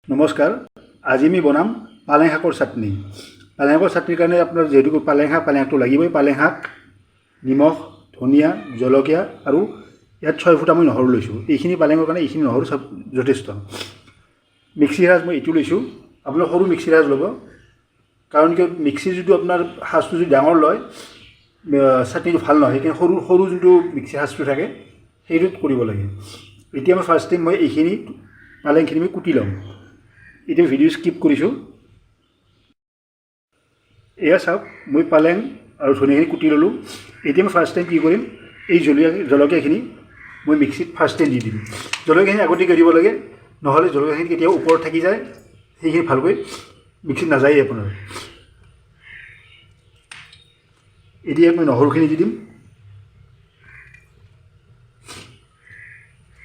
নমস্কাৰ আজি আমি বনাম পালেং শাকৰ চাটনি। পালেং শাকৰ চাটনিৰ কাৰণে আপোনাৰ যেহেতু পালেং শাকটো লাগিবই। পালেং শাক, নিমখ, ধনিয়া, জলকীয়া আৰু ইয়াত 6 ফুটা মই নহৰু লৈছোঁ। এইখিনি পালেঙৰ কাৰণে এইখিনি নহৰু চব যথেষ্ট। মিক্সি সাজ মই এইটো লৈছোঁ। আপোনাৰ সৰু মিক্সি সাজ ল'ব, কাৰণ কিয় মিক্সিৰ যিটো আপোনাৰ সাজটো যদি ডাঙৰ লয় চাটনিটো ভাল নহয়। সেইকাৰণে সৰু সৰু যিটো মিক্সি সাজটো থাকে সেইটোত কৰিব লাগে। এতিয়া মই ফাৰ্ষ্ট টাইম মই এইখিনি পালেংখিনি মই কুটি ল'ম। এতিয়া ভিডিঅ' স্কিপ কৰিছোঁ। এয়া চাওক, মই পালেং আৰু ধনিয়াখিনি কুটি ল'লোঁ। এতিয়া মই ফাৰ্ষ্ট টাইম কি কৰিম, এই জলকীয়াখিনি মই মিক্সিত ফাৰ্ষ্ট টাইম দি দিম। জলকীয়াখিনি আগতীয়াকৈ দিব লাগে, নহ'লে জলকীয়াখিনি কেতিয়াও ওপৰত থাকি যায়, সেইখিনি ভালকৈ মিক্সিত নাযায়েই আপোনাৰ। এতিয়া মই নহৰুখিনি দি দিম,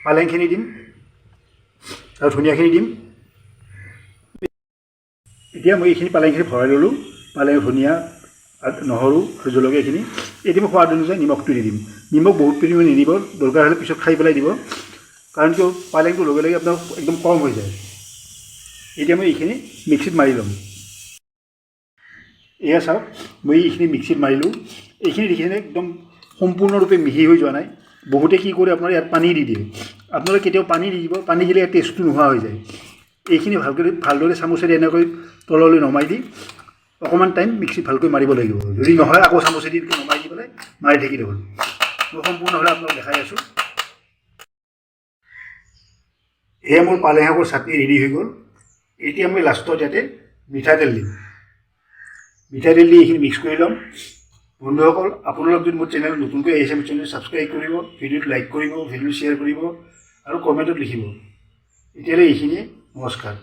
পালেংখিনি দিম আৰু ধনিয়াখিনি দিম। এতিয়া মই এইখিনি পালেংখিনি ভৰাই ল'লোঁ। পালেং, ধনিয়া, নহৰু আৰু জলকীয়াখিনি। এতিয়া মই সোৱাদ অনুযায়ী নিমখটো দি দিম। নিমখ বহুত পৰিমাণে নিদিব, দৰকাৰ হ'লে পিছত খাই পেলাই দিব, কাৰণ কিয় পালেংটো লগে লগে আপোনাৰ একদম কম হৈ যায়। এতিয়া মই এইখিনি মিক্সিত মাৰি ল'ম। এয়া চাওক, মই এইখিনি মিক্সিত মাৰিলোঁ। এইখিনি দেখিছেনে একদম সম্পূৰ্ণৰূপে মিহি হৈ যোৱা নাই। বহুতে কি কৰে আপোনাৰ ইয়াত পানী দি দিয়ে। আপোনালোকে কেতিয়াও পানী দি দিব, পানী দিলে ইয়াৰ টেষ্টটো নোহোৱা হৈ যায়। এইখিনি ভালদৰে চামুচেৰে এনেকৈ তললৈ নমাই দি অকণমান টাইম মিক্সিত ভালকৈ মাৰিব লাগিব। যদি নহয় আকৌ চামুচেদি নমাই দি পেলাই মাৰি থাকিলে হ'ল। মই সম্পূৰ্ণভাৱে আপোনালোক দেখাই আছোঁ। এয়া মোৰ পালেং শাকৰ চাটনি ৰেডি হৈ গ'ল। এতিয়া মই লাষ্টত ইয়াতে মিঠাতেল দিম। মিঠাতেল দি এইখিনি মিক্স কৰি ল'ম। বন্ধুসকল, আপোনালোক যদি মোৰ চেনেল নতুনকৈ আহিছে, মোৰ চেনেল ছাবস্ক্ৰাইব কৰিব, ভিডিঅ'টো লাইক কৰিব, ভিডিঅ'টো শ্বেয়াৰ কৰিব আৰু কমেণ্টত লিখিব। এতিয়ালৈ এইখিনিয়ে। নমস্কাৰ।